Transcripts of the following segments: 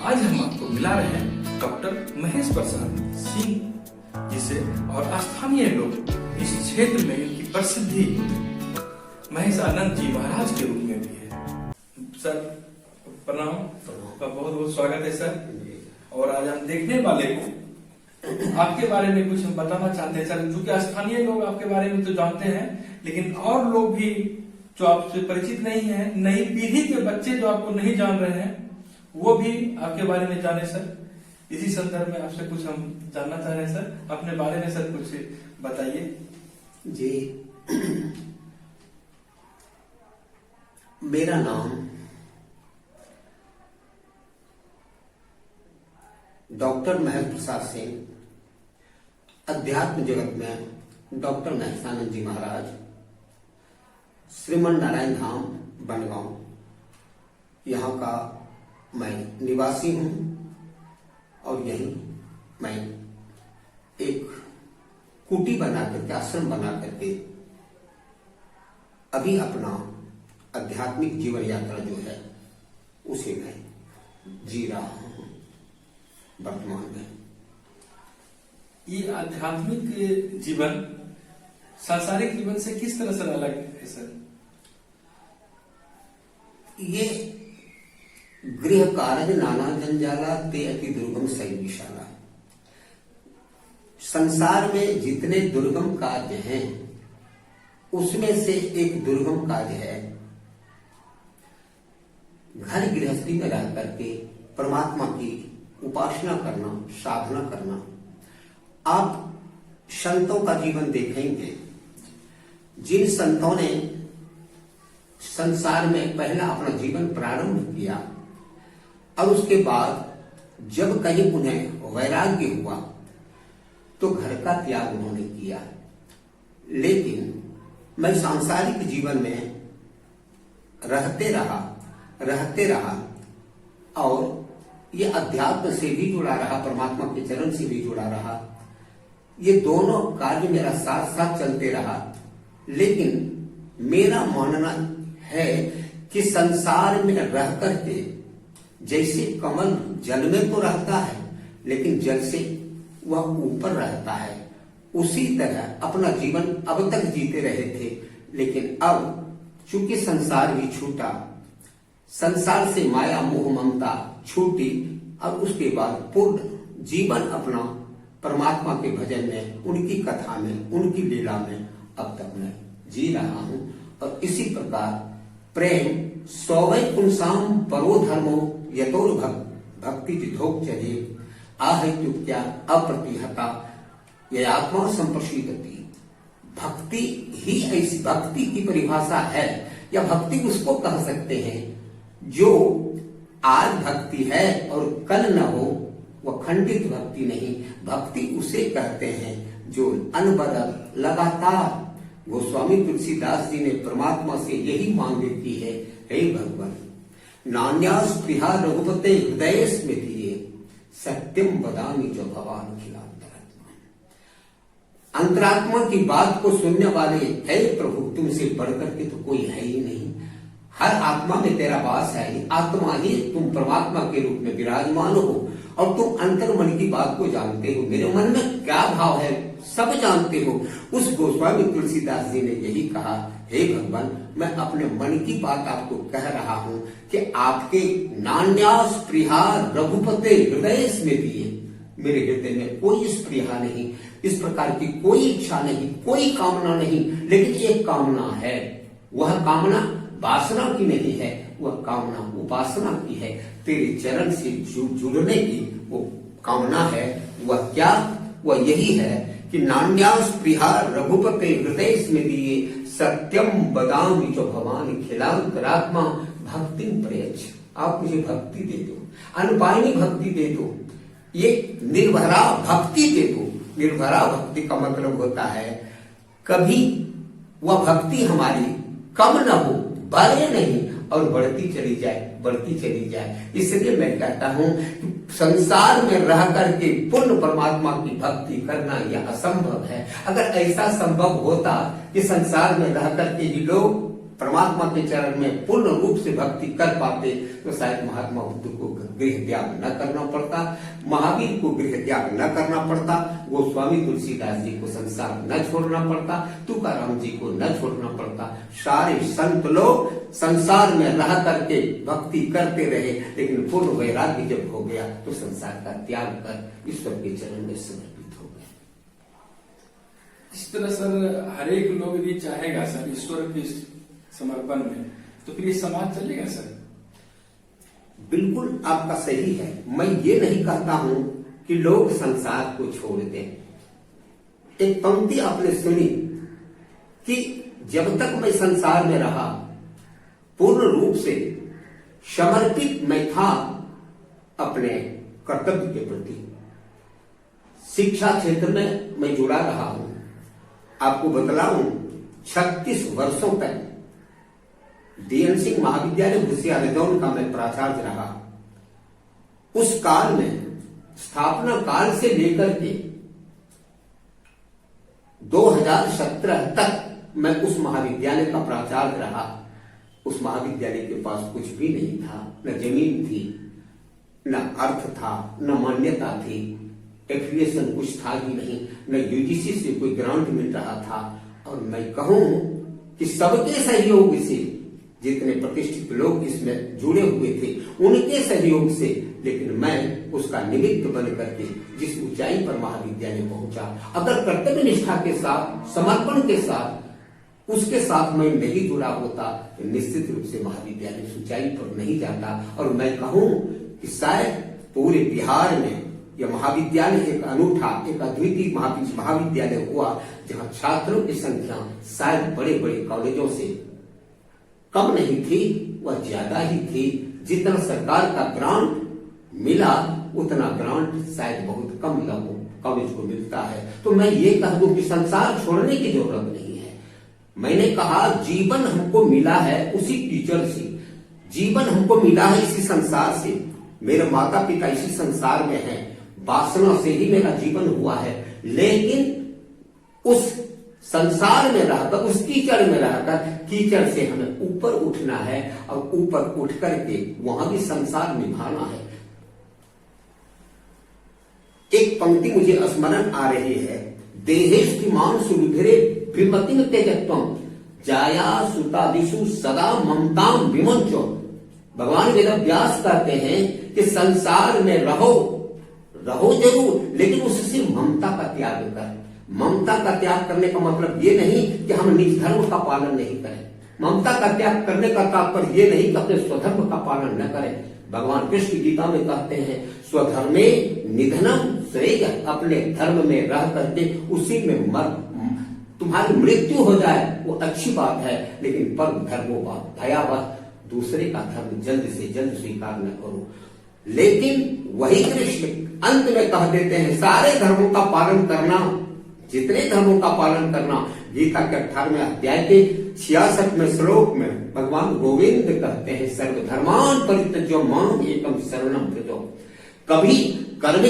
आज हम आपको मिला रहे हैं डॉक्टर महेश प्रसाद सिंह जिसे और स्थानीय लोग इस क्षेत्र में इनकी प्रसिद्धि महेश आनंद जी महाराज के रूप में भी है। सर प्रणाम, आपका बहुत बहुत स्वागत है सर। और आज हम देखने वाले को आपके बारे में कुछ हम बताना चाहते हैं सर, क्योंकि स्थानीय लोग आपके बारे में तो जानते हैं, लेकिन और लोग भी जो आपसे परिचित नहीं है, नई पीढ़ी के बच्चे जो आपको नहीं जान रहे हैं, वो भी आपके बारे में जाने सर। इसी संदर्भ में आपसे कुछ हम जानना चाह रहे हैं सर, अपने बारे में सर कुछ बताइए। जी, मेरा नाम डॉक्टर महेश प्रसाद सिंह, अध्यात्म जगत में डॉक्टर महेशानंद जी महाराज, श्रीमन नारायण धाम बनगांव, यहाँ का मैं निवासी हूँ। और यही मैं एक कुटी बना करके, आश्रम बना करके अभी अपना आध्यात्मिक जीवन यात्रा जो है उसे मैं जी रहा हूँ वर्तमान में। ये आध्यात्मिक जीवन सांसारिक जीवन से किस तरह से अलग है सर? ये गृह कार्य नाना जंजाला ते अति दुर्गम सही विशाला। संसार में जितने दुर्गम कार्य हैं उसमें से एक दुर्गम कार्य है घर गृहस्थी में रह करके परमात्मा की उपासना करना, साधना करना। आप संतों का जीवन देखेंगे, जिन संतों ने संसार में पहला अपना जीवन प्रारंभ किया और उसके बाद जब कहीं उन्हें वैराग्य हुआ तो घर का त्याग उन्होंने किया। लेकिन मैं सांसारिक जीवन में रहते रहा और ये अध्यात्म से भी जुड़ा रहा, परमात्मा के चरण से भी जुड़ा रहा। ये दोनों कार्य मेरा साथ साथ चलते रहा। लेकिन मेरा मानना है कि संसार में रह करके जैसे कमल जल में तो रहता है लेकिन जल से वह ऊपर रहता है, उसी तरह अपना जीवन अब तक जीते रहे थे। लेकिन अब चूंकि संसार भी छूटा, संसार से माया मोह ममता छूटी और उसके बाद पूर्ण जीवन अपना परमात्मा के भजन में, उनकी कथा में, उनकी लीला में अब तक मैं जी रहा हूं। और इसी प्रकार प्रेम सौवै पुंसाम परो धर्मो यतोर भक्ति विधोक चरे आहत्युक्त्या अप्रतिहता ये आत्मा संप्रशीदति। भक्ति ही ऐसी, भक्ति की परिभाषा है या भक्ति उसको कह सकते हैं जो आज भक्ति है और कल न हो, वह खंडित भक्ति नहीं। भक्ति उसे कहते हैं जो अनबरत लगातार। गोस्वामी तुलसीदास जी ने परमात्मा से यही मांग की है, हे भगवान नान्या स्पृहा रघुपते हृदय स्मृति सत्यम बदामी जो भवान खिलांतरात्मा। अंतरात्मा की बात को सुनने वाले हे प्रभु, तुमसे बढ़कर के तो कोई है ही नहीं। हर आत्मा में तेरा वास है, आत्मा ही तुम परमात्मा के रूप में विराजमान हो और तुम अंतर मन की बात को जानते हो। मेरे मन में क्या भाव है सब जानते हो। उस गोस्वामी तुलसीदास जी ने यही कहा, हे भगवान मैं अपने मन की बात आपको कह रहा हूं कि आपके नान्या स्पृहा रघुपते हृदय स्मृति। मेरे हृदय में कोई स्पृहा नहीं, इस प्रकार की कोई इच्छा नहीं, कोई कामना नहीं। लेकिन एक कामना है, वह कामना वासना की नहीं है, वह कामना उपासना की है। तेरे चरण से जुड़ने की वो कामना है। वह क्या? वह यही है कि नान्या स्पृहा रघुपते हृदय स्मृति सत्यम बदामी जो भवानी खिलांतरात्मा भक्ति प्रयच्छ। आप मुझे भक्ति दे दो, अनुपायनी भक्ति दे दो, ये निर्भरा भक्ति दे दो। निर्भरा भक्ति का मतलब होता है कभी वह भक्ति हमारी कम न हो, बढ़े नहीं और बढ़ती चली जाए। इसलिए मैं कहता हूं कि संसार में रह करके पूर्ण परमात्मा की भक्ति करना यह असंभव है। अगर ऐसा संभव होता कि संसार में रह करके ही लोग परमात्मा के चरण में पूर्ण रूप से भक्ति कर पाते तो शायद महात्मा बुद्ध को गृह त्याग न करना पड़ता, महावीर को गृह त्याग न करना पड़ता, गोस्वामी तुलसीदास जी को संसार न छोड़ना पड़ता, तुकाराम जी को न छोड़ना पड़ता। सारे संत लोग संसार में रह करके भक्ति करते रहे, लेकिन पूर्ण वैराग्य जब हो गया तो संसार का त्याग कर ईश्वर के चरण में समर्पित हो गए। इस तरह सर हर एक लोग यदि चाहेगा सर ईश्वर के समर्पण में, तो फिर ये समाज चलेगा सर? बिल्कुल आपका सही है। मैं ये नहीं कहता हूं कि लोग संसार को छोड़ दें। एक पंक्ति आपने सुनी कि जब तक मैं संसार में रहा पूर्ण रूप से समर्पित मैं था अपने कर्तव्य के प्रति। शिक्षा क्षेत्र में मैं जुड़ा रहा हूं। आपको बतलाऊं 36 वर्षों तक DN सिंह महाविद्यालय भूसियारेदौन का मैं प्राचार्य रहा। उस काल में स्थापना काल से लेकर के 2017 तक मैं उस महाविद्यालय का प्राचार्य रहा। उस महाविद्यालय के पास कुछ भी नहीं था, न जमीन थी, न अर्थ था, न मान्यता थी, एफिलिएशन कुछ था ही नहीं, न UGC से कोई ग्रांट मिल रहा था। और मैं कहूं कि सबके सहयोग से जितने प्रतिष्ठित लोग इसमें जुड़े हुए थे उनके सहयोग से, लेकिन मैं उसका निमित्त बन करके जिस ऊंचाई पर महाविद्यालय पहुंचा, अगर कर्तव्य निष्ठा के साथ, समर्पण के साथ उसके साथ मैं नहीं जुड़ा होता तो निश्चित रूप से महाविद्यालय इस ऊंचाई पर नहीं जाता। और मैं कहूं कि शायद पूरे बिहार में यह महाविद्यालय एक अनूठा, एक अद्वितीय महाविद्यालय हुआ जहां छात्रों की संख्या शायद बड़े बड़े कॉलेजों से कम नहीं थी, वह ज्यादा ही थी। जितना सरकार का ग्रांट मिला उतना ग्रांट शायद बहुत कम लोगों कॉलेज को मिलता है। तो मैं ये कह दूं कि संसार छोड़ने की जरूरत नहीं है। मैंने कहा जीवन हमको मिला है उसी टीचर से, जीवन हमको मिला है इसी संसार से, मेरे माता पिता इसी संसार में हैं, वासना से ही मेरा जीवन हुआ है। लेकिन उस संसार में रहकर, उस कीचड़ में रहकर, कीचड़ से हमें ऊपर उठना है और ऊपर उठ करके वहां भी संसार निभाना है। एक पंक्ति मुझे स्मरण आ रही है, देहेष्टिमान सुरुधिरे विमतिम तेजत्वम जाया सुतादिषु सदा ममताम विमंचो। भगवान वेदव्यास कहते हैं कि संसार में रहो जरूर, लेकिन उससे ममता का त्याग कर। ममता का त्याग करने का मतलब ये नहीं कि हम निज धर्म का पालन नहीं करें। ममता का त्याग करने का तात्पर्य ये नहीं कि अपने स्वधर्म का पालन न करें। भगवान कृष्ण गीता में कहते हैं स्वधर्मे निधनम श्रेय, अपने धर्म में रह करके उसी में तुम्हारी मृत्यु हो जाए वो अच्छी बात है, लेकिन परम धर्मो भयावह, दूसरे का धर्म जल्द से जल्द स्वीकार न करो। लेकिन वही कृष्ण अंत में कह देते हैं सारे धर्मों का पालन करना, जितने धर्मों का पालन करना। गीता के 18वें अध्याय के 66वें श्लोक में भगवान गोविंद कहते हैं सर्वधर्मान परित्यज्य मां एकम शरणम व्रजो। कभी कर्म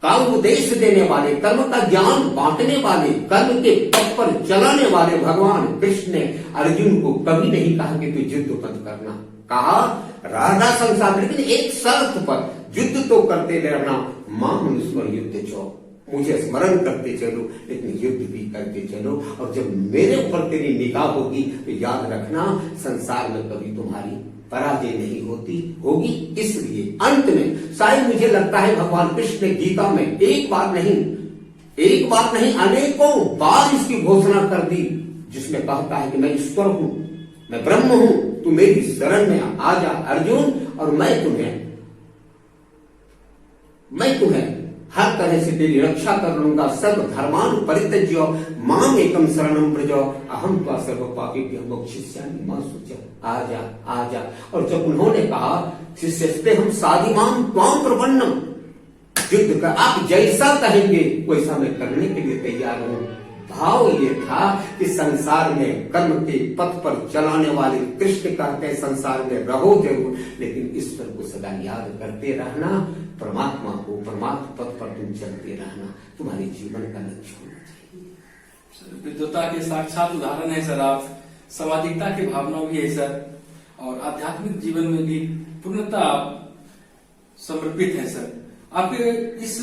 का उपदेश देने वाले, कर्म का ज्ञान बांटने वाले, कर्म के पथ पर चलाने वाले भगवान कृष्ण ने अर्जुन को कभी नहीं कहा कि तू युद्ध मत करना। कहा राधा संसार, लेकिन एक शर्त पर, युद्ध तो करते रहना, मां मनुष्य युद्ध चो, मुझे स्मरण करते चलो, लेकिन युद्ध भी करते चलो। और जब मेरे ऊपर तेरी निगाह होगी तो याद रखना संसार में कभी तुम्हारी पराजय नहीं होगी। इसलिए अंत में शायद मुझे लगता है भगवान कृष्ण ने गीता में एक बार नहीं अनेकों बार इसकी घोषणा कर दी, जिसमें कहता है कि मैं ईश्वर हूं, मैं ब्रह्म हूं, तू मेरी शरण में आ जा अर्जुन, और मैं तुम्हें हर तरह से तेरी रक्षा कर लूंगा। सर्व धर्मान परित्यज्य मां एकम शरणम व्रज अहम त्वा सर्व पापेभ्यो मोक्षयिष्यामि मा शुचः। आजा। और जब उन्होंने कहा शिष्यस्ते हम साधिमाम त्वां प्रपन्नम, युद्ध का आप जैसा कहेंगे वैसा मैं करने के लिए तैयार हूं। भाव ये था कि संसार में कर्म के पथ पर चलाने वाले कृष्ण कहते हैं संसार में रहो जरूर, लेकिन ईश्वर को सदा याद करते रहना, परमात्मा को, परमात्मा पथ पर तुम चलते रहना, तुम्हारे जीवन का लक्ष्य होना चाहिए। विद्वता के साक्षात उदाहरण है सर आप। सामाजिकता की भावना भी है सर, और आध्यात्मिक जीवन में भी पूर्णतः आप समर्पित हैं सर। आपके इस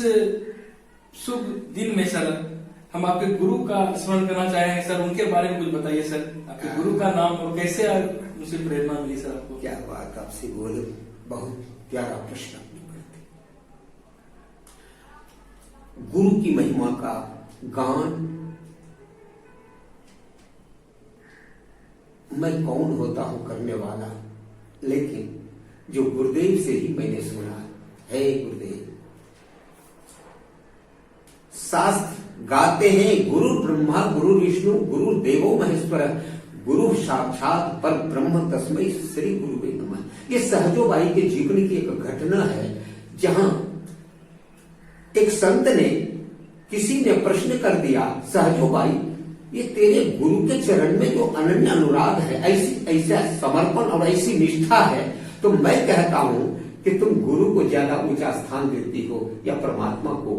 शुभ दिन में सर हम आपके गुरु का स्मरण करना चाहेंगे सर, उनके बारे में कुछ बताइए सर, आपके गुरु का नाम और कैसे उनसे प्रेरणा मिली सर आपको। क्या बात आपसे बोले, बहुत प्यारा प्रश्न आपने करते। गुरु की महिमा का गान मैं कौन होता हूं करने वाला, लेकिन जो गुरुदेव से ही मैंने सुना है गुरुदेव। शास्त्र गाते हैं गुरु ब्रह्मा गुरु विष्णु गुरु देवो महेश्वर गुरु साक्षात पर ब्रह्म तस्मै श्री गुरुवे नमः। ये सहजोबाई के जीवन की एक घटना है, जहां एक संत ने, किसी ने प्रश्न कर दिया, सहजोबाई ये तेरे गुरु के चरण में जो अनन्य अनुराग है, ऐसा समर्पण और ऐसी निष्ठा है, तो मैं कहता हूं कि तुम गुरु को ज्यादा ऊंचा स्थान देती हो या परमात्मा को,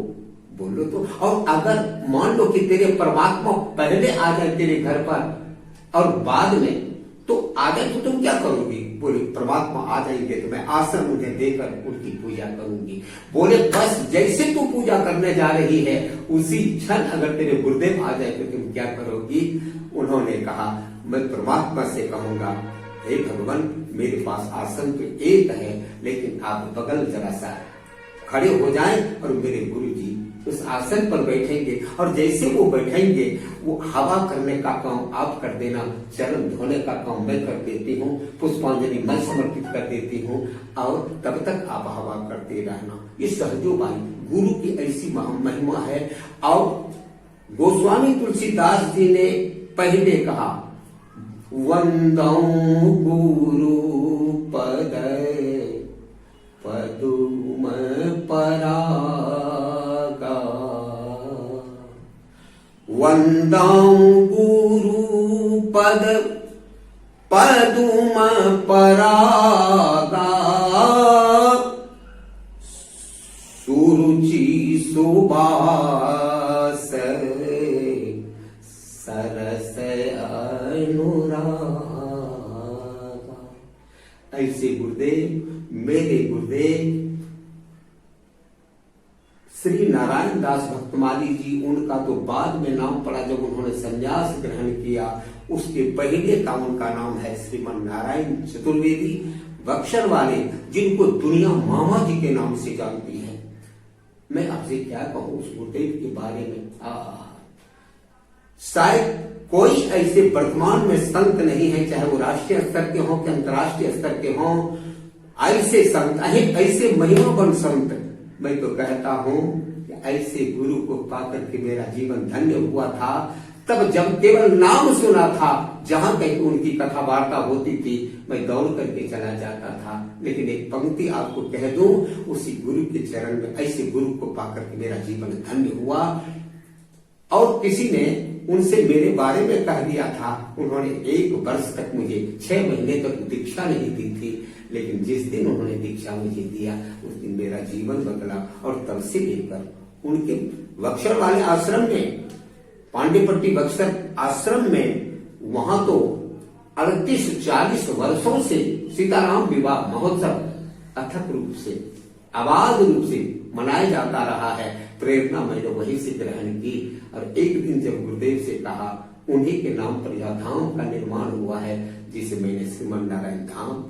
बोलो तो। और अगर मान लो कि तेरे परमात्मा पहले आ जाए तेरे घर पर और बाद में तो आ जाए, तो तुम क्या करोगी? बोले परमात्मा आ जाएंगे तो मैं आसन उन्हें देकर उनकी पूजा करूंगी। बोले बस जैसे तू पूजा करने जा रही है उसी क्षण अगर तेरे गुरुदेव आ जाए तो तुम क्या करोगी? उन्होंने कहा मैं परमात्मा से कहूंगा, हे भगवान मेरे पास आसन तो एक है, लेकिन आप बगल जरा सा खड़े हो जाएं और मेरे गुरु जी उस आसन पर बैठेंगे, और जैसे वो बैठेंगे वो हवा करने का काम आप कर देना, चरण धोने का काम मैं कर देती हूँ, पुष्पांजलि मैं समर्पित कर देती हूँ, और तब तक आप हवा करते रहना। ये सहजोबाई गुरु की ऐसी महिमा है। और गोस्वामी तुलसीदास जी ने पहले कहा वंदौ गुरु पद पदुम परागा, वंदौ गुरु पद पदुम परागा, सुरुचि सुबास सरस अनुरागा। ऐसे गुरुदेव, मेरे गुरुदेव श्री नारायण दास भक्तमाली जी, उनका तो बाद में नाम पड़ा जब उन्होंने संन्यास ग्रहण किया, उसके पहले का उनका नाम है श्रीमन नारायण चतुर्वेदी बक्सर वाले, जिनको दुनिया मामा जी के नाम से जानती है। मैं आपसे क्या कहूं उस गुरुदेव के बारे में। शायद कोई ऐसे वर्तमान में संत नहीं है, चाहे वो राष्ट्रीय स्तर के हों कि अंतर्राष्ट्रीय स्तर के हों, ऐसे संत, ऐसे महिमावान संत। मैं तो कहता हूं कि ऐसे गुरु को पाकर के मेरा जीवन धन्य हुआ था। तब जब केवल नाम सुना था, जहां कहीं उनकी कथा वार्ता होती थी, मैं दौड़ करके चला जाता था। लेकिन एक पंक्ति आपको कह दूं, उसी गुरु के चरण में, ऐसे गुरु को पाकर के मेरा जीवन धन्य हुआ। और किसी ने उनसे मेरे बारे में कह दिया था, उन्होंने 1 वर्ष तक मुझे 6 महीने तक दीक्षा नहीं दी थी, लेकिन जिस दिन उन्होंने दीक्षा मुझे दिया उस दिन मेरा जीवन बदला। और तब से लेकर उनके बक्सर वाले आश्रम में, पांडेपट्टी बक्सर आश्रम में, वहां तो 38-40 वर्षों से सीताराम विवाह महोत्सव अथक रूप से, आबाद रूप से मनाया जाता रहा है। प्रेरणा मैंने वहीं से ग्रहण की। और एक दिन जब गुरुदेव से कहा, उन्हीं के नाम पर यह धाम का निर्माण हुआ है, जिसे मैंने श्रीमन नारायण धाम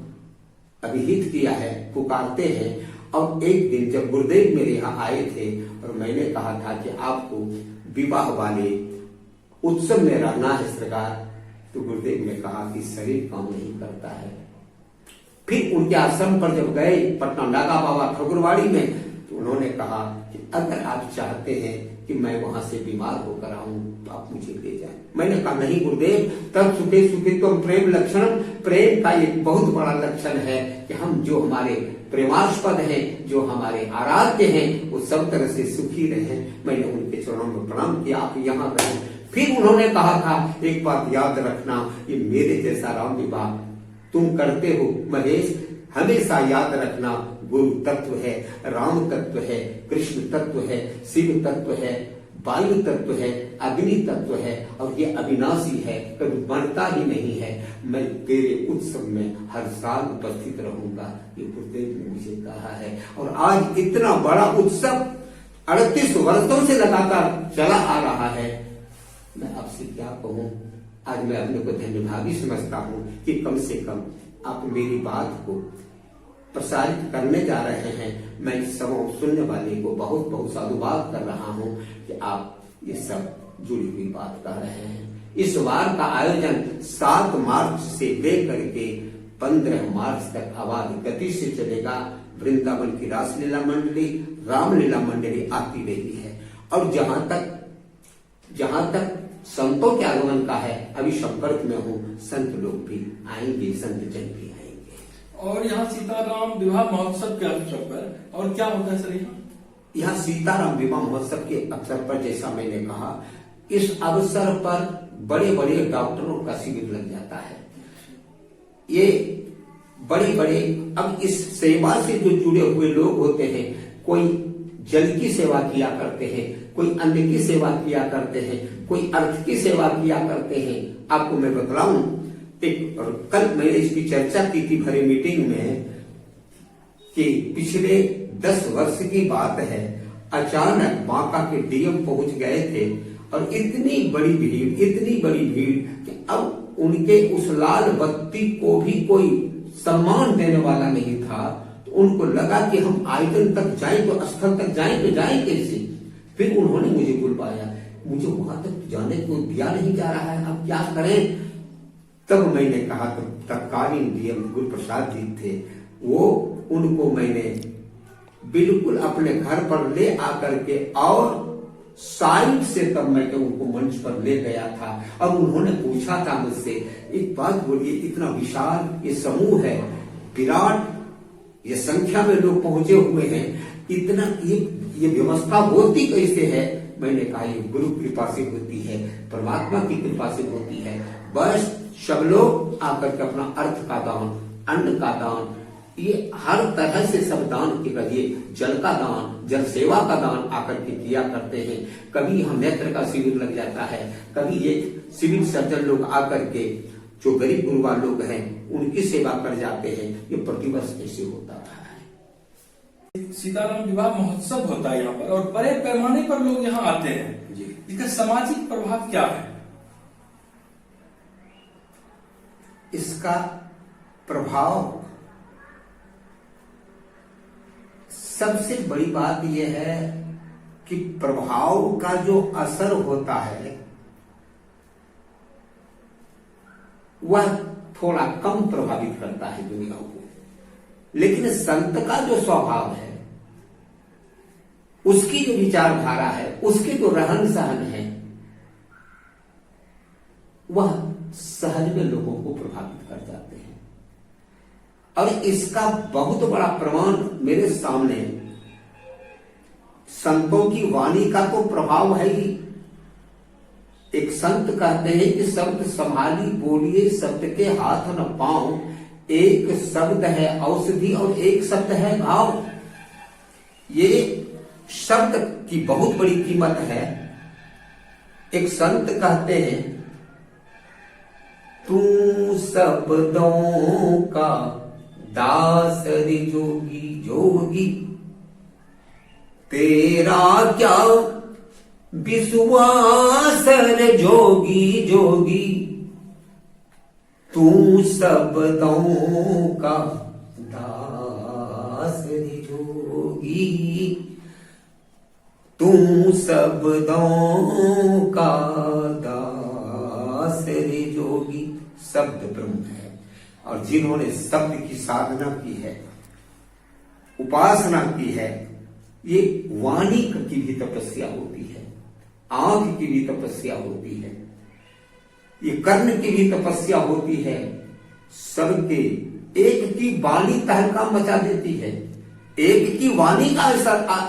अभिहित किया है, पुकारते हैं। और एक दिन जब गुरुदेव मेरे यहाँ आए थे और मैंने कहा था कि आपको विवाह वाले उत्सव में रहना है सरकार, तो गुरुदेव ने कहा कि शरीर काम नहीं करता है। फिर उनके आश्रम पर जब गए पटना नागा बाबा ठकुरवाड़ी में, तो उन्होंने कहा कि अगर आप चाहते हैं कि मैं वहां से बीमार होकर आऊं तो आप मुझे ले जाएं। मैंने कहा नहीं गुरुदेव, तब सुखे सुखे तो प्रेम लक्षण, प्रेम का एक बहुत बड़ा लक्षण है कि हम जो हमारे प्रेमास्पद हैं, जो हमारे आराध्य हैं, वो सब तरह से सुखी रहें। मैंने उनके चरणों में प्रणाम किया, आप यहाँ रहें। फिर उन्होंने कहा था, एक बात याद रखना, ये मेरे जैसा राम विवाह तुम करते हो महेश, हमेशा याद रखना, गुरु तत्व है, राम तत्व है, कृष्ण तत्व है, शिव तत्व है, वायु तत्व है, अग्नि तत्व है और ये अविनाशी है, कभी बनता ही नहीं है। मैं तेरे उत्सव में हर साल उपस्थित रहूंगा, ये गुरुदेव ने मुझे कहा है। और आज इतना बड़ा उत्सव 38 वर्षों से लगातार चला आ रहा है। मैं आपसे क्या कहूं, आज मैं अपने को धन्यभागी समझता हूं कि कम से कम आप मेरी बात को प्रसारित करने जा रहे हैं। मैं सब सुनने वाले को बहुत बहुत साधुवाद कर रहा हूं कि आप ये सब जुड़ी हुई बात कर रहे हैं। इस बार का आयोजन 7 मार्च से लेकर के 15 मार्च तक अबाध गति से चलेगा। वृंदावन की रासलीला मंडली, रामलीला मंडली आती रही है। और जहां तक संतों के आगमन का है, अभी संपर्क में हूँ, संत लोग भी आएंगे, संत जन भी आएंगे। और यहाँ सीताराम विवाह महोत्सव के अवसर पर और क्या होता है सर? यहाँ सीताराम विवाह महोत्सव के अवसर पर, जैसा मैंने कहा, इस अवसर पर बड़े बड़े डॉक्टरों का शिविर लग जाता है। ये बड़े बड़े, अब इस सेवा से जो जुड़े हुए लोग होते हैं, कोई जल की सेवा किया करते हैं, कोई अन्न की सेवा किया करते हैं, कोई अर्थ की सेवा किया करते हैं। आपको मैं बतलाऊं, कल मैंने इसकी चर्चा की थी भरे मीटिंग में कि पिछले 10 वर्ष की बात है, अचानक बांका के डीएम पहुंच गए थे और इतनी बड़ी भीड़ कि अब उनके उस लाल बत्ती को भी कोई सम्मान देने वाला नहीं था। तो उनको लगा कि हम आयोजन तक जाएं तो स्थल तक जाएं तो जाएं कैसे। फिर उन्होंने मुझे बुलवाया, मुझे वहां तक जाने को दिया नहीं जा रहा है, अब क्या करें। तब मैंने कहा, तो तत्कालीन डीएम गुरु प्रसाद जी थे, वो उनको मैंने बिल्कुल अपने घर पर ले आकर के और साइड से तब मैं उनको मंच पर ले गया था। और उन्होंने पूछा था मुझसे, एक बात बोलिए, इतना विशाल ये समूह है, विराट ये संख्या में लोग पहुंचे हुए हैं, इतना ये व्यवस्था होती कैसे है? मैंने कहा, ये गुरु कृपा से होती है, परमात्मा की कृपा से होती है। बस सब लोग आकर के अपना अर्थ का दान, अन्न का दान, ये हर तरह से सब दान के करिए, जल का दान, जल सेवा का दान आकर के किया करते हैं। कभी हम नेत्र का शिविर लग जाता है, कभी ये सिविल सर्जन लोग आकर के जो गरीब गुरबा लोग हैं उनकी सेवा कर जाते हैं। ये प्रतिवर्ष ऐसे होता रहा है। सीताराम विवाह महोत्सव होता है यहाँ पर और बड़े पैमाने पर लोग यहाँ आते हैं जी। इसका सामाजिक प्रभाव क्या है? इसका प्रभाव, सबसे बड़ी बात यह है कि प्रभाव का जो असर होता है वह थोड़ा कम प्रभावित करता है दुनिया को, लेकिन संत का जो स्वभाव है, उसकी जो विचारधारा है, उसके जो रहन सहन है, वह सहज में लोगों को प्रभावित कर जाते हैं। और इसका बहुत बड़ा प्रमाण मेरे सामने, संतों की वाणी का तो प्रभाव है ही। एक संत कहते हैं कि शब्द संभाली बोलिए, शब्द के हाथ न पांव, एक शब्द है औषधि और एक शब्द है घाव। ये शब्द की बहुत बड़ी कीमत है। एक संत कहते हैं, तू शब्दों का दास रे जोगी जोगी, तेरा क्या विश्वास रे जोगी जोगी, तू शब्दों का दास रे जोगी, तू शब्दों का दास रे जोगी। शब्द ब्रह्म है, और जिन्होंने शब्द की साधना की है, उपासना की है, ये वाणी की भी तपस्या होती है, आंख की भी तपस्या होती है, ये कर्ण की भी तपस्या होती है। सबके एक की वाणी तहलका मचा देती है, एक की वाणी का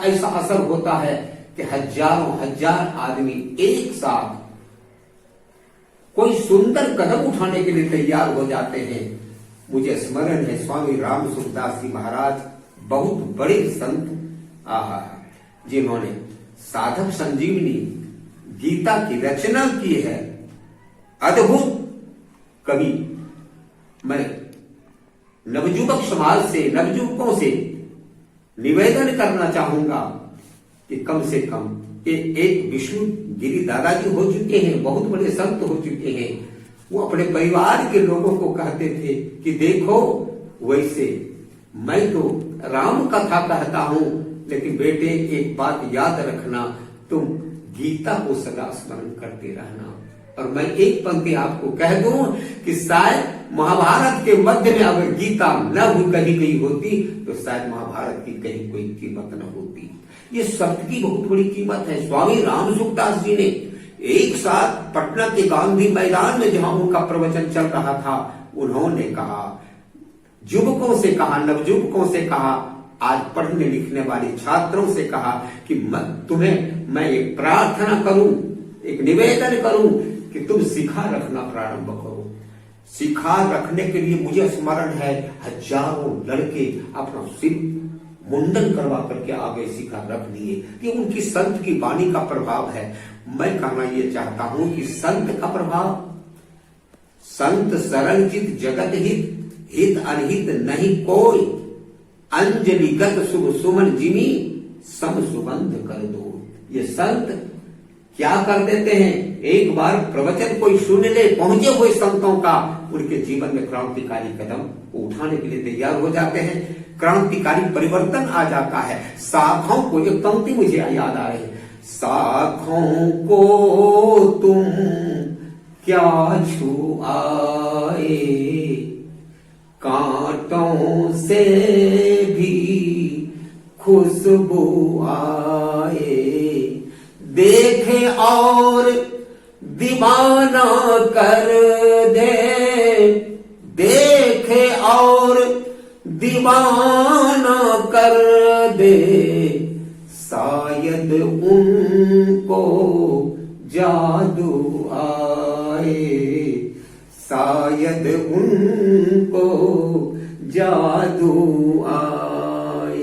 ऐसा असर होता है कि हजारों हजार आदमी एक साथ कोई सुंदर कदम उठाने के लिए तैयार हो जाते हैं। मुझे स्मरण है, स्वामी राम सुखदास जी महाराज बहुत बड़े संत जिन्होंने साधक संजीवनी गीता की रचना की है अद्भुत कवि। मैं नवयुवक समाज से, नवयुवकों से निवेदन करना चाहूंगा कि कम से कम एक विष्णु गिरी दादाजी हो चुके हैं, बहुत बड़े संत हो चुके हैं। वो अपने परिवार के लोगों को कहते थे कि देखो, वैसे मैं तो राम कथा कहता हूं, लेकिन बेटे एक बात याद रखना, तुम गीता को सदा स्मरण करते रहना। और मैं एक पंक्ति आपको कह दूं कि शायद महाभारत के मध्य में अगर गीता न भी कही गई होती तो शायद महाभारत की कहीं कोई कीमत न होती। ये शब्द की बहुत बड़ी कीमत है। स्वामी रामसुखदास जी ने एक साथ पटना के गांधी मैदान में जहां उनका प्रवचन चल रहा था, उन्होंने कहा, युवकों से कहा, नवयुवकों से कहा, आज पढ़ने लिखने वाले छात्रों से कहा कि मैं एक प्रार्थना करूं, एक निवेदन करूं कि तुम शिखा रखना प्रारंभ करो। शिखा रखने के लिए मुझे स्मरण है हजारों लड़के अपना सिर मुंडन करवा करके आगे शिखा रख लिए। ये उनकी संत की वाणी का प्रभाव है। मैं कहना ये चाहता हूं कि संत का प्रभाव, संत सरल चित जगत हित, हित अनहित नहीं कोई, अंजलिगत शुभ सुमन जिमी सम सुगंध कर दो। ये संत क्या कर देते हैं, एक बार प्रवचन कोई सुन ले पहुंचे हुए संतों का, उनके जीवन में क्रांतिकारी कदम उठाने के लिए तैयार हो जाते हैं, क्रांतिकारी परिवर्तन आ जाता है। शाखाओं को, एक पंक्ति मुझे याद आ रही है, शाखाओं को तुम क्या छू आए, कांटों से भी खुशबू आए, देखे और दीवाना कर दे, देखे और दीवाना कर दे, शायद उनको जादू आए, शायद उनको जादू आए।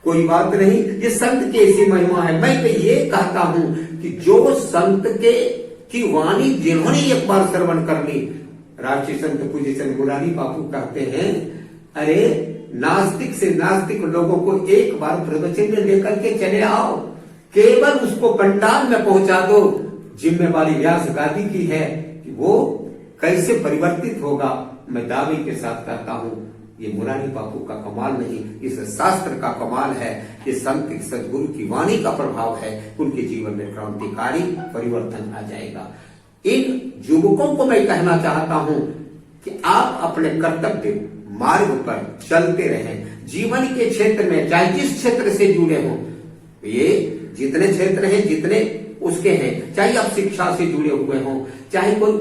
कोई बात नहीं, ये संत की ऐसी महिमा है। मैं तो ये कहता हूं कि जो संत की वाणी जिन्होंने एक बार श्रवण कर ली, राष्ट्रीय संत पूज्य चंद मुरारी बापू कहते हैं, अरे नास्तिक से नास्तिक लोगों को एक बार प्रवचन में लेकर के चले आओ, केवल उसको पंडाल में पहुंचा दो। जिम्मेवारी व्यास गादी की है कि वो कैसे परिवर्तित होगा। मैं दावे के साथ कहता हूं, ये मुरारी बापू का कमाल नहीं, इस शास्त्र का कमाल है, ये संत सदगुरु की वाणी का प्रभाव है। उनके जीवन में क्रांतिकारी परिवर्तन आ जाएगा। इन युवकों को मैं कहना चाहता हूं कि आप अपने कर्तव्य मार्ग पर चलते रहें। जीवन के क्षेत्र में चाहे जिस क्षेत्र से जुड़े हों, ये जितने क्षेत्र हैं, जितने उसके हैं, चाहे आप शिक्षा से जुड़े हुए हों, चाहे कोई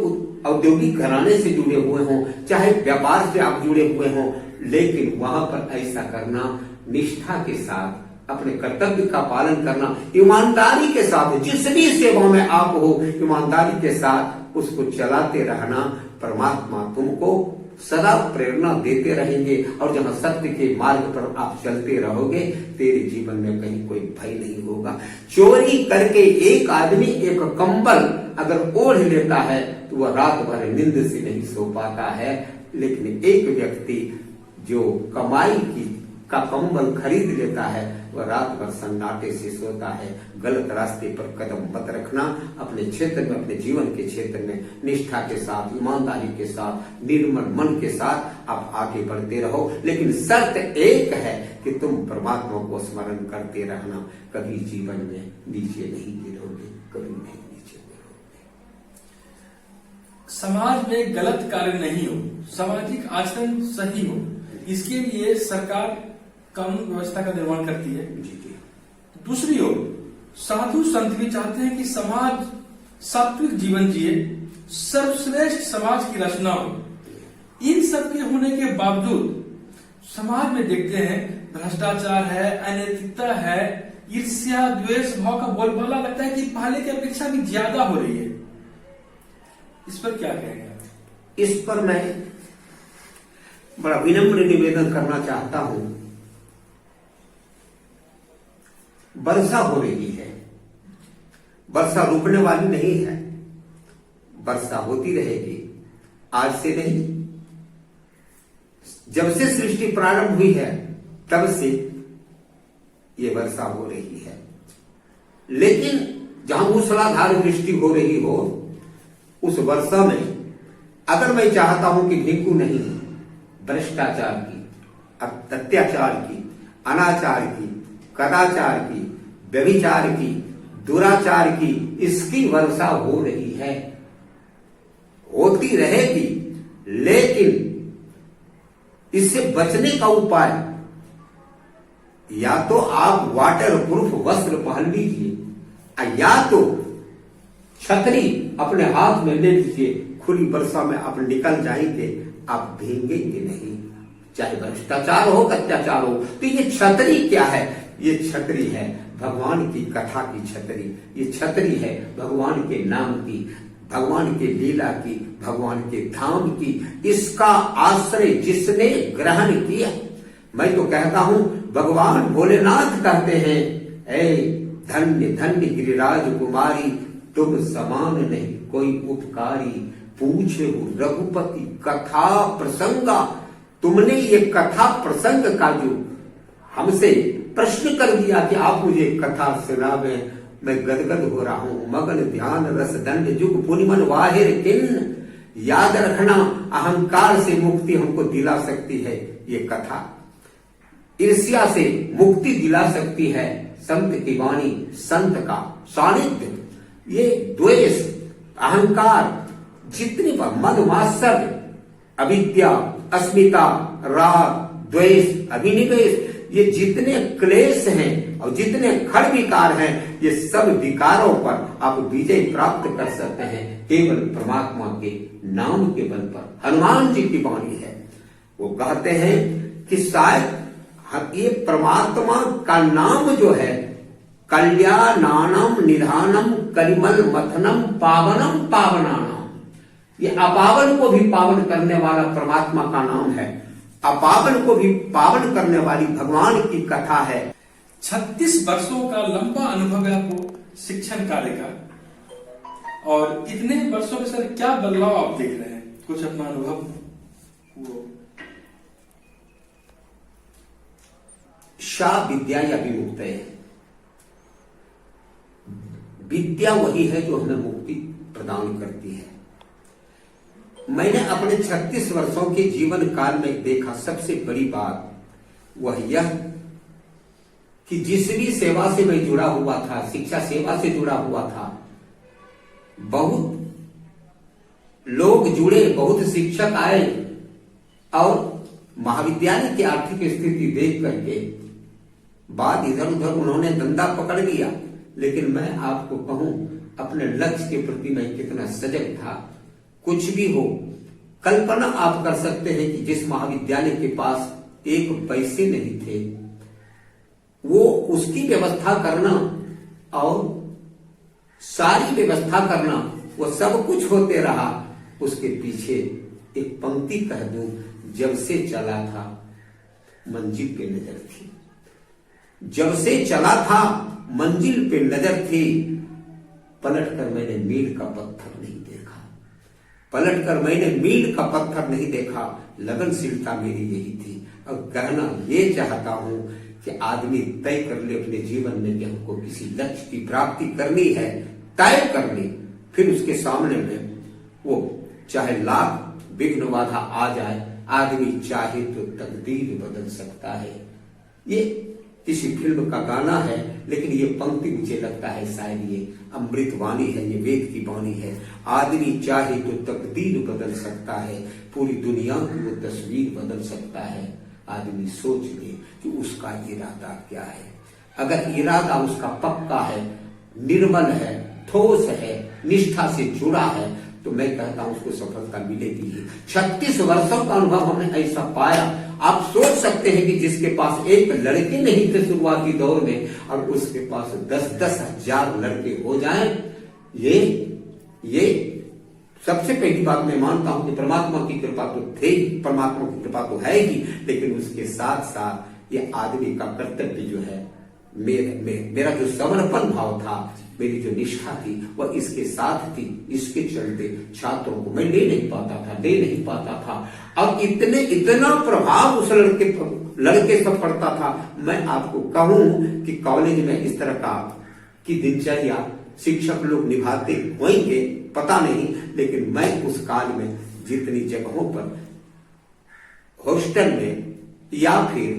औद्योगिक घराने से जुड़े हुए हों, चाहे व्यापार से आप जुड़े हुए हों, लेकिन वहां पर ऐसा करना निष्ठा के साथ, अपने कर्तव्य का पालन करना, ईमानदारी के साथ, जिस भी सेवा में आप हो, ईमानदारी के साथ उसको चलाते रहना। परमात्मा तुमको सदा प्रेरणा देते रहेंगे, और जहां सत्य के मार्ग पर आप चलते रहोगे, तेरे जीवन में कहीं कोई भय नहीं होगा। चोरी करके एक आदमी एक कंबल अगर ओढ़ लेता है तो वह रात भर नींद से नहीं सो पाता है, लेकिन एक व्यक्ति जो कमाई का कंबल खरीद लेता है वह रात भर सन्नाटे से सोता है। गलत रास्ते पर कदम मत रखना। अपने क्षेत्र में, अपने जीवन के क्षेत्र में निष्ठा के साथ, ईमानदारी के साथ, निर्मल मन के साथ आप आगे बढ़ते रहो। लेकिन शर्त एक है कि तुम परमात्मा को स्मरण करते रहना। कभी जीवन में नीचे नहीं गिरोगे, कभी नहीं नीचे गिरोगे। समाज में गलत कार्य नहीं हो, सामाजिक आचरण सही हो, इसके लिए सरकार कानून व्यवस्था का निर्माण करती है। दूसरी ओर साधु संत भी चाहते हैं कि समाज सात्विक जीवन जिए, सर्वश्रेष्ठ समाज की रचना हो। इन सब के होने के बावजूद समाज में देखते हैं भ्रष्टाचार है, अनैतिकता है, ईर्ष्या, द्वेष भाव का बोलबाला लगता है कि पहले की अपेक्षा भी ज्यादा हो रही है। इस पर क्या कहेंगे? इस पर मैं बड़ा विनम्र निवेदन करना चाहता हूं। वर्षा हो रही है, वर्षा रुकने वाली नहीं है, वर्षा होती रहेगी। आज से नहीं, जब से सृष्टि प्रारंभ हुई है तब से ये वर्षा हो रही है। लेकिन जहां मूसलाधार वृष्टि हो रही हो, उस वर्षा में अगर मैं चाहता हूं कि भीगू नहीं, भ्रष्टाचार की, अत्याचार की, अनाचार की, कदाचार की, व्यभिचार की, दुराचार की, इसकी वर्षा हो रही है, होती रहेगी। लेकिन इससे बचने का उपाय, या तो आप वाटर प्रूफ वस्त्र पहन लीजिए, या तो छतरी अपने हाथ में ले लीजिए। खुली वर्षा में आप निकल जाएंगे, आप भीगेंगे नहीं, चाहे भ्रष्टाचार हो, अत्याचार हो। तो ये छतरी क्या है? ये छतरी है भगवान की कथा की छतरी, ये छतरी है भगवान के नाम की, भगवान के लीला की, भगवान के धाम की। इसका आश्रय जिसने ग्रहण किया, मैं तो कहता हूं भगवान भोलेनाथ कहते हैं, ऐ धन्य धन्य गिरिराज कुमारी, तुम समान नहीं कोई उपकारी, पूछे रघुपति कथा प्रसंगा। तुमने ये कथा प्रसंग का जो हमसे प्रश्न कर दिया कि आप मुझे कथा सुनावे, मैं गदगद हो रहा हूं। मगन ध्यान रस दंड जुग पुनिमन वाहिर किन्न, याद रखना अहंकार से मुक्ति हमको दिला सकती है ये कथा, ईर्ष्या से मुक्ति दिला सकती है संत की वाणी, संत का सानिध्य। ये द्वेष, अहंकार, जितनी मद मात्सर्य, अविद्या, अस्मिता, राग, द्वेष, अभिनिवेश, ये जितने क्लेश हैं और जितने खड़ विकार हैं, ये सब विकारों पर आप विजय प्राप्त कर सकते हैं केवल परमात्मा के नाम के बल पर। हनुमान जी की वाणी है, वो कहते हैं कि शायद ये परमात्मा का नाम जो है, कल्याणानम निधानम कलिमल मथनम पावनम पावनानाम, ये अपावन को भी पावन करने वाला परमात्मा का नाम है, अपावन को भी पावन करने वाली भगवान की कथा है। 36 वर्षों का लंबा अनुभव है आपको शिक्षण कार्य का, और इतने वर्षों में सर क्या बदलाव आप देख रहे हैं? कुछ अपना अनुभव वो। शा विद्या या विमुक्त है, विद्या वही है जो हमें मुक्ति प्रदान करती है। मैंने अपने 36 वर्षों के जीवन काल में देखा सबसे बड़ी बात वह यह कि जिस भी सेवा से मैं जुड़ा हुआ था, शिक्षा सेवा से जुड़ा हुआ था, बहुत लोग जुड़े, बहुत शिक्षक आए और महाविद्यालय की आर्थिक स्थिति देख करके बात इधर उधर उन्होंने धंधा पकड़ लिया। लेकिन मैं आपको कहूं, अपने लक्ष्य के प्रति मैं कितना सजग था। कुछ भी हो, कल्पना आप कर सकते हैं कि जिस महाविद्यालय के पास एक पैसे नहीं थे, वो उसकी व्यवस्था करना और सारी व्यवस्था करना, वो सब कुछ होते रहा। उसके पीछे एक पंक्ति कह दूं, जब से चला था मंजिल पे नजर थी, जब से चला था मंजिल पे नजर थी, पलटकर मैंने मील का पत्थर नहीं देखा, पलटकर मैंने मील का पत्थर नहीं देखा। लगनशीलता मेरी यही थी। और कहना ये चाहता हूं कि आदमी तय कर ले अपने जीवन में कि हमको किसी लक्ष्य की प्राप्ति करनी है, तय कर ले, फिर उसके सामने में वो चाहे लाख विघ्न बाधा आ जाए, आदमी चाहे तो तकदीर बदल सकता है। ये किसी फिल्म का गाना है, लेकिन ये पंक्ति मुझे लगता है शायद ये अमृत वाणी है, ये वेद की वाणी है। आदमी चाहे तो तकदीर बदल सकता है, पूरी दुनिया की वो तस्वीर बदल सकता है। आदमी सोच ले कि उसका इरादा क्या है। अगर इरादा उसका पक्का है, निर्मल है, ठोस है, निष्ठा से जुड़ा है, तो मैं कहता हूं उसको सफलता मिलेगी ही। 36 वर्षों का अनुभव हमने ऐसा पाया। आप सोच सकते हैं कि जिसके पास एक लड़के नहीं थे शुरुआती दौर में, और उसके पास 10-10 हजार लड़के हो जाएं, ये सबसे पहली बात मैं मानता हूं कि परमात्मा की कृपा तो थे, परमात्मा की कृपा तो है ही, लेकिन उसके साथ साथ ये आदमी का कर्तव्य जो है मेरा जो समर्पण भाव था, मेरी जो निष्ठा थी, वह इसके साथ थी। इसके चलते छात्रों को मैं ले नहीं पाता था और इतना प्रभाव उस लड़के से पड़ता था। मैं आपको कहूं कि कॉलेज में इस तरह की दिनचर्या शिक्षक लोग निभाते होंगे, पता नहीं, लेकिन मैं उस काल में जितनी जगहों पर हॉस्टल में या फिर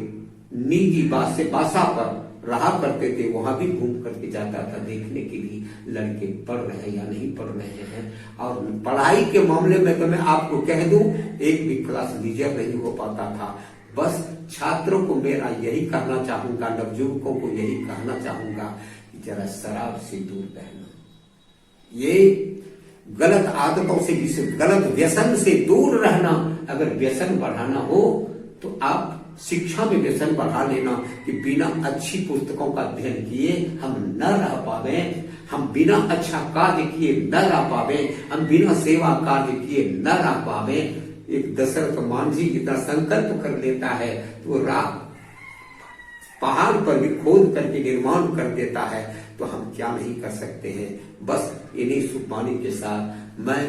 निजी बासा पर रहा करते थे, वहां भी घूम करके जाता था देखने के लिए लड़के पढ़ रहे हैं या नहीं पढ़ रहे हैं। और पढ़ाई के मामले में तो मैं आपको कह दूं, एक भी क्लास लीजर नहीं हो पाता था। बस छात्रों को मेरा यही कहना चाहूंगा, नवयुवकों को यही कहना चाहूंगा कि जरा शराब से दूर रहना, ये गलत आदतों से, जिस गलत व्यसन से दूर रहना। अगर व्यसन बढ़ाना हो तो आप शिक्षा में व्यसन बढ़ा लेना कि बिना अच्छी पुस्तकों का अध्ययन किए हम न रह पावे, हम बिना अच्छा कार्य किए न रह पावे, हम बिना सेवा कार्य किए न रह पावे। एक दशरथ मांझी इतना संकल्प कर लेता है तो वो पहाड़ पर भी खोद करके निर्माण कर देता है, तो हम क्या नहीं कर सकते हैं। बस इन्हीं शुभवाणी के साथ मैं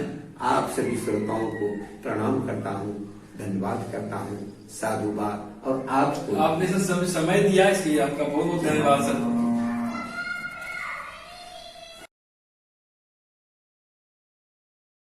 आप सभी श्रोताओं को प्रणाम करता हूँ, धन्यवाद करता हूँ, साधुवाद। और आपको आपने सर समय दिया, इसलिए आपका बहुत बहुत धन्यवाद सर।